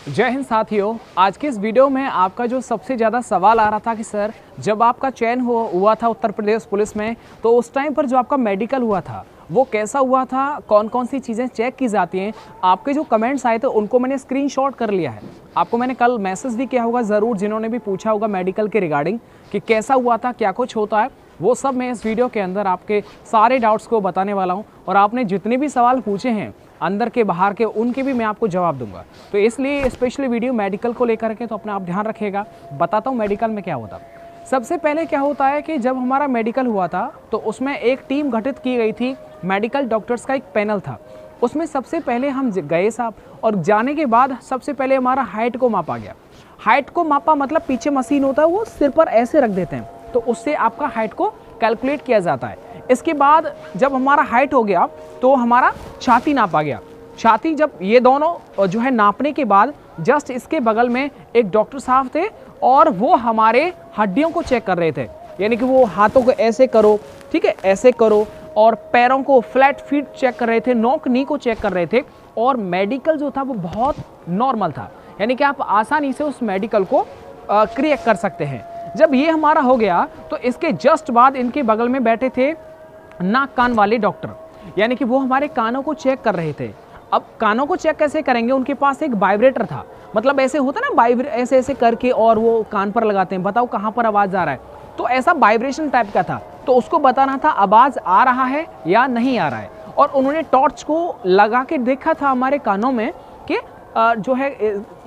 जय हिंद साथियों। आज की इस वीडियो में आपका जो सबसे ज़्यादा सवाल आ रहा था कि सर जब आपका चयन हुआ था उत्तर प्रदेश पुलिस में, तो उस टाइम पर जो आपका मेडिकल हुआ था वो कैसा हुआ था, कौन कौन सी चीज़ें चेक की जाती हैं। आपके जो कमेंट्स आए थे उनको मैंने स्क्रीनशॉट कर लिया है। आपको मैंने कल मैसेज भी किया होगा ज़रूर, जिन्होंने भी पूछा होगा मेडिकल के रिगार्डिंग कि कैसा हुआ था, क्या कुछ होता है, वो सब मैं इस वीडियो के अंदर आपके सारे डाउट्स को बताने वाला हूँ। और आपने जितने भी सवाल पूछे हैं अंदर के बाहर के, उनके भी मैं आपको जवाब दूंगा। तो इसलिए स्पेशली वीडियो मेडिकल को लेकर के, तो अपना आप ध्यान रखिएगा। बताता हूँ मेडिकल में क्या होता। सबसे पहले क्या होता है कि जब हमारा मेडिकल हुआ था तो उसमें एक टीम गठित की गई थी, मेडिकल डॉक्टर्स का एक पैनल था। उसमें सबसे पहले हम गए साहब, और जाने के बाद सबसे पहले हमारा हाइट को मापा गया। हाइट को मापा मतलब पीछे मशीन होता है, वो सिर पर ऐसे रख देते हैं, तो उससे आपका हाइट को कैलकुलेट किया जाता है। इसके बाद जब हमारा हाइट हो गया तो हमारा छाती नापा गया। छाती जब ये दोनों जो है नापने के बाद जस्ट इसके बगल में एक डॉक्टर साहब थे, और वो हमारे हड्डियों को चेक कर रहे थे। यानी कि वो हाथों को ऐसे करो, ठीक है, ऐसे करो, और पैरों को फ्लैट फीट चेक कर रहे थे, नोक नी को चेक कर रहे थे। और मेडिकल जो था वो बहुत नॉर्मल था, यानी कि आप आसानी से उस मेडिकल को क्रिएट कर सकते हैं। जब ये हमारा हो गया तो इसके जस्ट बाद इनके बगल में बैठे थे नाक कान वाले डॉक्टर, यानी कि वो हमारे कानों को चेक कर रहे थे। अब कानों को चेक कैसे करेंगे, उनके पास एक वाइब्रेटर था, मतलब ऐसे होता ना ऐसे ऐसे करके, और वो कान पर लगाते हैं, बताओ कहाँ पर आवाज़ आ रहा है। तो ऐसा वाइब्रेशन टाइप का था, तो उसको बताना था आवाज़ आ रहा है या नहीं आ रहा है। और उन्होंने टॉर्च को लगा के देखा था हमारे कानों में कि जो है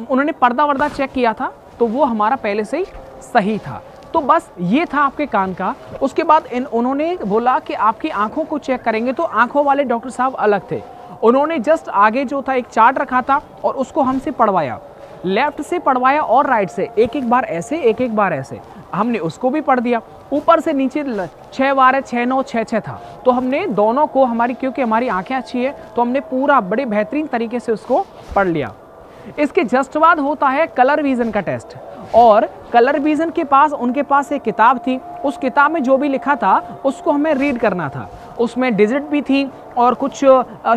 उन्होंने पर्दा वर्दा चेक किया था, तो वो हमारा पहले से ही सही था। तो बस ये था आपके कान का। उसके बाद उन्होंने बोला कि आपकी आंखों को चेक करेंगे, तो आंखों वाले डॉक्टर साहब अलग थे। उन्होंने जस्ट आगे जो था एक चार्ट रखा था, और उसको हमसे पढ़वाया, लेफ्ट से पढ़वाया और राइट से, एक एक बार ऐसे, एक एक बार ऐसे। हमने उसको भी पढ़ दिया। ऊपर से नीचे 6 बार 6 9 6 6 था, तो हमने दोनों को, हमारी क्योंकि हमारी आंखें अच्छी है, तो हमने पूरा बड़े बेहतरीन तरीके से उसको पढ़ लिया। इसके जस्ट बाद होता है कलर विजन का टेस्ट। और कलर विजन के पास, उनके पास एक किताब थी, उस किताब में जो भी लिखा था उसको हमें रीड करना था। उसमें डिजिट भी थी और कुछ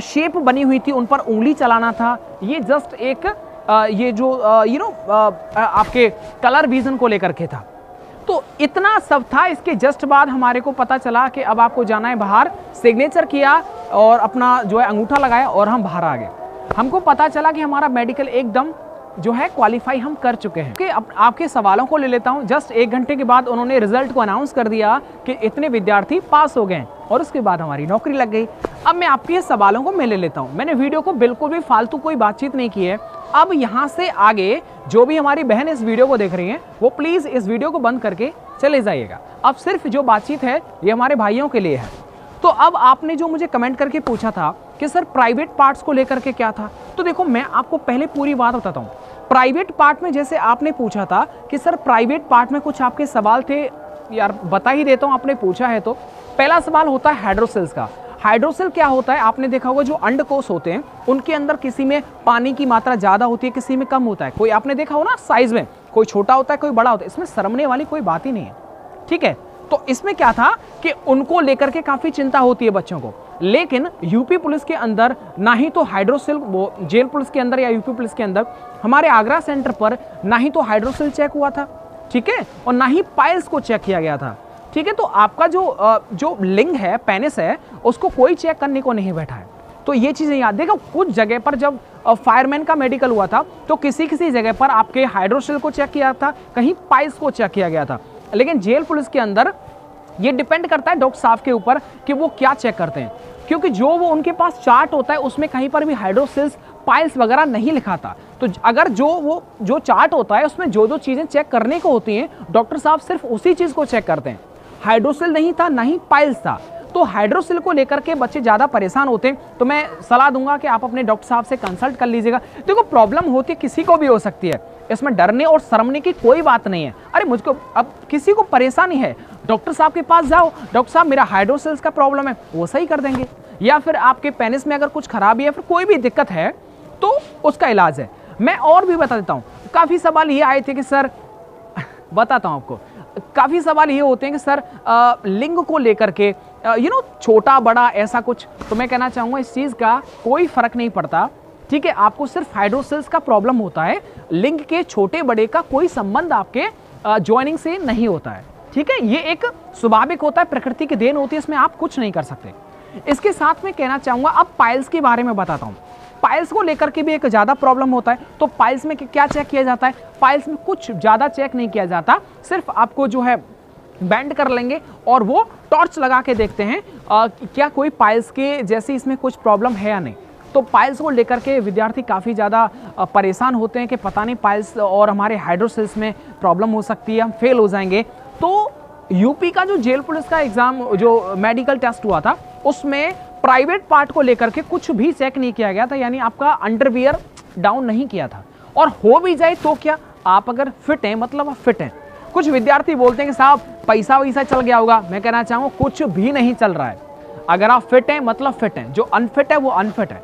शेप बनी हुई थी, उन पर उंगली चलाना था। ये जस्ट एक ये जो आपके कलर विजन को लेकर के था। तो इतना सब था। इसके जस्ट बाद हमारे को पता चला कि अब आपको जाना है बाहर। सिग्नेचर किया और अपना जो है अंगूठा लगाया, और हम बाहर आ गए। हमको पता चला कि हमारा मेडिकल एकदम जो है क्वालिफाई हम कर चुके हैं। कि आपके सवालों को ले लेता हूं। जस्ट 1 घंटे के बाद उन्होंने रिजल्ट को अनाउंस कर दिया कि इतने विद्यार्थी पास हो गए, और उसके बाद हमारी नौकरी लग गई। अब मैं आपके सवालों को मैं ले लेता हूं। मैंने वीडियो को बिल्कुल भी फालतू कोई बातचीत नहीं की है। अब यहाँ से आगे जो भी हमारी बहन इस वीडियो को देख रही हैं, वो प्लीज़ इस वीडियो को बंद करके चले जाइएगा। अब सिर्फ जो बातचीत है ये हमारे भाइयों के लिए है। तो अब आपने जो मुझे कमेंट करके पूछा था कि सर प्राइवेट पार्ट्स को लेकर के क्या था, तो देखो मैं आपको पहले पूरी बात बताता हूँ। प्राइवेट पार्ट में जैसे आपने पूछा था कि सर प्राइवेट पार्ट में कुछ आपके सवाल थे, यार बता ही देता हूँ, आपने पूछा है तो। पहला सवाल होता है हाइड्रोसेल्स का। हाइड्रोसेल क्या होता है, आपने देखा होगा जो अंडकोश होते हैं उनके अंदर किसी में पानी की मात्रा ज़्यादा होती है, किसी में कम होता है। कोई आपने देखा हो ना साइज में, कोई छोटा होता है कोई बड़ा होता है। इसमें शर्मने वाली कोई बात ही नहीं है, ठीक है। तो इसमें क्या था कि उनको लेकर के काफ़ी चिंता होती है बच्चों को। लेकिन यूपी पुलिस के अंदर ना ही तो हाइड्रोसेल, वो जेल पुलिस के अंदर या यूपी पुलिस के अंदर, हमारे आगरा सेंटर पर ना ही तो हाइड्रोसेल चेक हुआ था, ठीक है, और ना ही पाइल्स को चेक किया गया था, ठीक है। तो आपका जो लिंग है, पेनिस है, उसको कोई चेक करने को नहीं बैठा है। तो ये चीज़ें याद देखो। कुछ जगह पर जब फायरमैन का मेडिकल हुआ था तो किसी किसी जगह पर आपके हाइड्रोसेल को चेक किया था, कहीं पाइल्स को चेक किया गया था। लेकिन जेल पुलिस के अंदर ये डिपेंड करता है डॉक्टर साहब के ऊपर कि वो क्या चेक करते हैं, क्योंकि जो वो उनके पास चार्ट होता है उसमें कहीं पर भी हाइड्रोसेल्स, पाइल्स वगैरह नहीं लिखा था। तो अगर जो चार्ट होता है उसमें जो चीज़ें चेक करने को होती हैं, डॉक्टर साहब सिर्फ उसी चीज़ को चेक करते हैं। हाइड्रोसेल नहीं था, ना ही पाइल्स था। तो हाइड्रोसेल को लेकर के बच्चे ज़्यादा परेशान होते हैं। तो मैं सलाह दूंगा कि आप अपने डॉक्टर साहब से कंसल्ट कर लीजिएगा। देखो प्रॉब्लम होती है, किसी को भी हो सकती है, इसमें डरने और शर्मने की कोई बात नहीं है। अरे मुझको अब किसी को परेशानी है, डॉक्टर साहब के पास जाओ, डॉक्टर साहब मेरा हाइड्रोसेल्स का प्रॉब्लम है, वो सही कर देंगे। या फिर आपके पेनिस में अगर कुछ खराबी है, फिर कोई भी दिक्कत है तो उसका इलाज है। मैं और भी बता देता हूँ। काफ़ी सवाल ये आए थे कि सर बताता हूँ आपको, काफ़ी सवाल ये होते हैं कि सर लिंग को लेकर के छोटा बड़ा ऐसा कुछ। तो मैं कहना चाहूँगा इस चीज़ का कोई फ़र्क नहीं पड़ता। ठीक है, आपको सिर्फ हाइड्रोसेल्स का प्रॉब्लम होता है, लिंग के छोटे बड़े का कोई संबंध आपके ज्वाइनिंग से नहीं होता है। ठीक है, ये एक स्वाभाविक होता है, प्रकृति की देन होती है, इसमें आप कुछ नहीं कर सकते। इसके साथ में कहना चाहूंगा, अब पाइल्स के बारे में बताता हूं। पाइल्स को लेकर के भी एक ज्यादा प्रॉब्लम होता है। तो पाइल्स में क्या चेक किया जाता है? पाइल्स में कुछ ज्यादा चेक नहीं किया जाता, सिर्फ आपको जो है बैंड कर लेंगे और वो टॉर्च लगा के देखते हैं क्या कोई पाइल्स के जैसे इसमें कुछ प्रॉब्लम है या नहीं। तो पाइल्स को लेकर के विद्यार्थी काफ़ी ज़्यादा परेशान होते हैं कि पता नहीं पाइल्स और हमारे हाइड्रोसेल्स में प्रॉब्लम हो सकती है, हम फेल हो जाएंगे। तो यूपी का जो जेल पुलिस का एग्जाम, जो मेडिकल टेस्ट हुआ था, उसमें प्राइवेट पार्ट को लेकर के कुछ भी चेक नहीं किया गया था, यानी आपका अंडरवियर डाउन नहीं किया था। और हो भी जाए तो क्या, आप अगर फिट हैं मतलब आप फिट हैं। कुछ विद्यार्थी बोलते हैं कि साहब पैसा वैसा चल गया होगा, मैं कहना चाहूँगा कुछ भी नहीं चल रहा है। अगर आप फिट हैं मतलब फिट हैं, जो अनफिट है वो अनफिट है।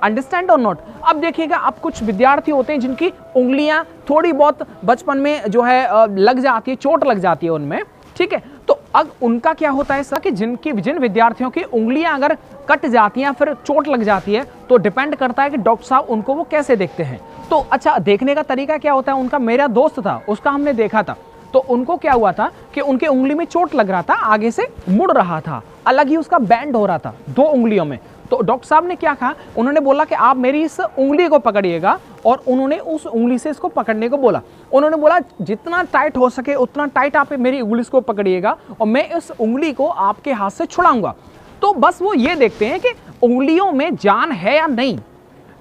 अंडरस्टैंड और नॉट? अब देखिएगा, अब कुछ विद्यार्थी होते हैं जिनकी उंगलियां थोड़ी बहुत बचपन में जो है लग जाती है, चोट लग जाती है उनमें। ठीक है, तो अब उनका क्या होता है सर कि जिन विद्यार्थियों की उंगलियां अगर कट जाती हैं फिर चोट लग जाती है, तो डिपेंड करता है कि डॉक्टर साहब उनको वो कैसे देखते हैं। तो अच्छा, देखने का तरीका क्या होता है उनका? मेरा दोस्त था, उसका हमने देखा था, तो उनको क्या हुआ था कि उनके उंगली में चोट लग रहा था, आगे से मुड़ रहा था, अलग ही उसका बैंड हो रहा था 2 उंगलियों में। तो डॉक्टर साहब ने क्या कहा, उन्होंने बोला कि आप मेरी इस उंगली को पकड़िएगा, और उन्होंने उस उंगली से इसको पकड़ने को बोला। उन्होंने बोला जितना टाइट हो सके उतना टाइट आप मेरी उंगली को पकड़िएगा और मैं इस उंगली को आपके हाथ से छुड़ाऊंगा। तो बस वो ये देखते हैं कि उंगलियों में जान है या नहीं,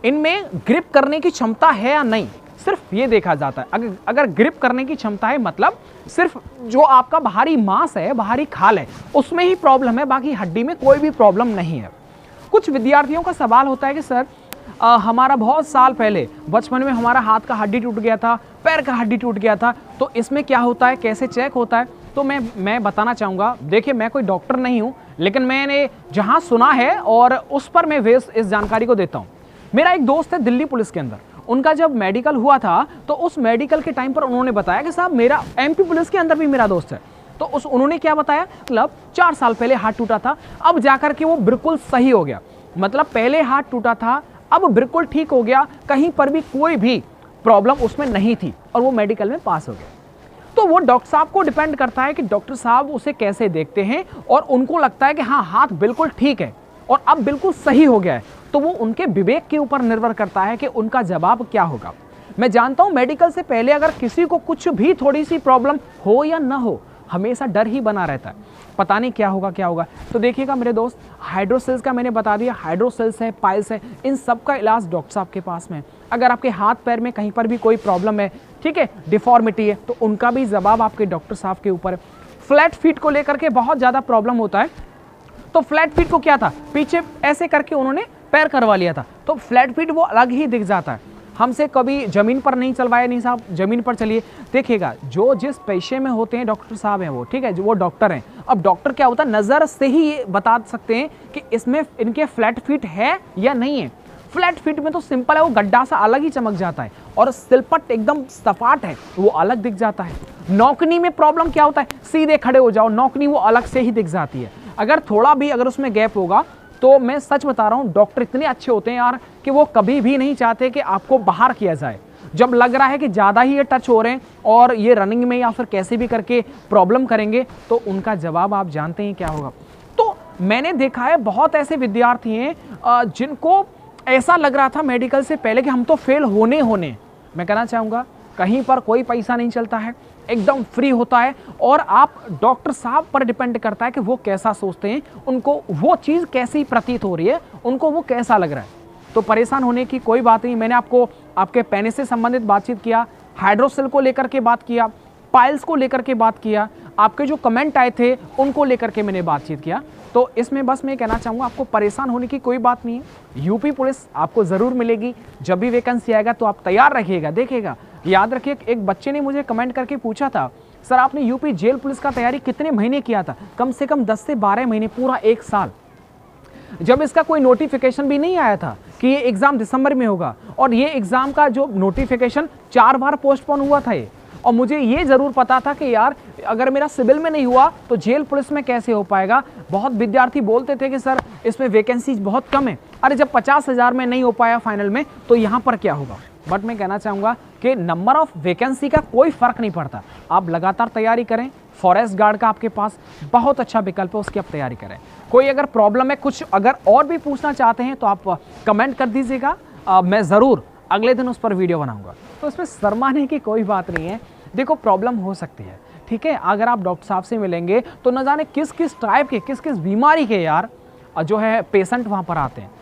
इनमें ग्रिप करने की क्षमता है या नहीं, सिर्फ ये देखा जाता है। अगर ग्रिप करने की क्षमता है मतलब सिर्फ जो आपका बाहरी मांस है, बाहरी खाल है, उसमें ही प्रॉब्लम है, बाकी हड्डी में कोई भी प्रॉब्लम नहीं है। कुछ विद्यार्थियों का सवाल होता है कि सर हमारा बहुत साल पहले बचपन में हमारा हाथ का हड्डी टूट गया था, पैर का हड्डी टूट गया था, तो इसमें क्या होता है, कैसे चेक होता है? तो मैं बताना चाहूँगा। देखिए, मैं कोई डॉक्टर नहीं हूँ, लेकिन मैंने जहाँ सुना है और उस पर मैं इस जानकारी को देता हूँ। मेरा एक दोस्त है दिल्ली पुलिस के अंदर, उनका जब मेडिकल हुआ था तो उस मेडिकल के टाइम पर उन्होंने बताया कि साहब मेरा एमपी पुलिस के अंदर भी मेरा दोस्त है, तो उन्होंने क्या बताया, मतलब 4 साल पहले हाथ टूटा था, अब जाकर के वो बिल्कुल सही हो गया। मतलब पहले हाथ टूटा था, अब बिल्कुल ठीक हो गया, कहीं पर भी कोई भी प्रॉब्लम उसमें नहीं थी और वो मेडिकल में पास हो गया। तो वो डॉक्टर साहब को डिपेंड करता है कि डॉक्टर साहब उसे कैसे देखते हैं, और उनको लगता है कि हाँ हाथ बिल्कुल ठीक है और अब बिल्कुल सही हो गया है, तो वो उनके विवेक के ऊपर निर्भर करता है कि उनका जवाब क्या होगा। मैं जानता हूं मेडिकल से पहले अगर किसी को कुछ भी थोड़ी सी प्रॉब्लम हो या ना हो, हमेशा डर ही बना रहता है, पता नहीं क्या होगा क्या होगा। तो देखिएगा मेरे दोस्त, हाइड्रोसेल्स का मैंने बता दिया, हाइड्रोसेल्स है, पाइल्स है, इन सब का इलाज डॉक्टर साहब के पास में है। अगर आपके हाथ पैर में कहीं पर भी कोई प्रॉब्लम है, ठीक है, डिफॉर्मिटी है, तो उनका भी जवाब आपके डॉक्टर साहब के ऊपर है। फ्लैट फीट को लेकर के बहुत ज़्यादा प्रॉब्लम होता है, तो फ्लैट फीट को क्या था, पीछे ऐसे करके उन्होंने पैर करवा लिया था, तो फ्लैट फीट वो अलग ही दिख जाता है। हमसे कभी ज़मीन पर नहीं चलवाया, नहीं साहब ज़मीन पर चलिए। देखिएगा, जो जिस पेशे में होते हैं डॉक्टर साहब हैं वो, ठीक है, जो वो डॉक्टर हैं। अब डॉक्टर क्या होता है, नज़र से ही ये बता सकते हैं कि इसमें इनके फ्लैट फीट है या नहीं है। फ्लैट फीट में तो सिंपल है, वो गड्ढा सा अलग ही चमक जाता है, और सिलपट एकदम सपाट है वो अलग दिख जाता है। नौकनी में प्रॉब्लम क्या होता है, सीधे खड़े हो जाओ, नौकनी वो अलग से ही दिख जाती है। अगर थोड़ा भी अगर उसमें गैप होगा, तो मैं सच बता रहा हूँ, डॉक्टर इतने अच्छे होते हैं यार कि वो कभी भी नहीं चाहते कि आपको बाहर किया जाए। जब लग रहा है कि ज़्यादा ही ये टच हो रहे हैं और ये रनिंग में या फिर कैसे भी करके प्रॉब्लम करेंगे, तो उनका जवाब आप जानते हैं क्या होगा। तो मैंने देखा है बहुत ऐसे विद्यार्थी हैं जिनको ऐसा लग रहा था मेडिकल से पहले कि हम तो फेल होने। मैं कहना चाहूँगा, कहीं पर कोई पैसा नहीं चलता है, एकदम फ्री होता है, और आप डॉक्टर साहब पर डिपेंड करता है कि वो कैसा सोचते हैं, उनको वो चीज़ कैसी प्रतीत हो रही है, उनको वो कैसा लग रहा है। तो परेशान होने की कोई बात नहीं। मैंने आपको आपके पेनिस से संबंधित बातचीत किया, हाइड्रोसेल को लेकर के बात किया, पाइल्स को लेकर के बात किया, आपके जो कमेंट आए थे उनको लेकर के मैंने बातचीत किया। तो इसमें बस मैं कहना चाहूँगा, आपको परेशान होने की कोई बात नहीं है। यूपी पुलिस आपको ज़रूर मिलेगी, जब भी वैकेंसी आएगा तो आप तैयार रखिएगा। देखिएगा, याद रखिए, एक बच्चे ने मुझे कमेंट करके पूछा था, सर आपने यूपी जेल पुलिस का तैयारी कितने महीने किया था? कम से कम 10 से 12 महीने, पूरा 1 साल। जब इसका कोई नोटिफिकेशन भी नहीं आया था कि ये एग्ज़ाम दिसंबर में होगा, और ये एग्ज़ाम का जो नोटिफिकेशन 4 बार पोस्टपोन हुआ था, ये और मुझे ये ज़रूर पता था कि यार अगर मेरा सिविल में नहीं हुआ तो जेल पुलिस में कैसे हो पाएगा। बहुत विद्यार्थी बोलते थे कि सर इसमें वैकेंसी बहुत कम है, अरे जब 50,000 में नहीं हो पाया फाइनल में तो यहाँ पर क्या होगा। बट मैं कहना चाहूँगा कि नंबर ऑफ वैकेंसी का कोई फ़र्क नहीं पड़ता, आप लगातार तैयारी करें। फॉरेस्ट गार्ड का आपके पास बहुत अच्छा विकल्प है, उसकी आप तैयारी करें। कोई अगर प्रॉब्लम है, कुछ अगर और भी पूछना चाहते हैं तो आप कमेंट कर दीजिएगा, मैं ज़रूर अगले दिन उस पर वीडियो बनाऊंगा। तो इसमें शर्माने की कोई बात नहीं है। देखो प्रॉब्लम हो सकती है, ठीक है, अगर आप डॉक्टर साहब से मिलेंगे तो न जाने किस किस टाइप के, किस किस बीमारी के यार जो है पेशेंट वहाँ पर आते हैं।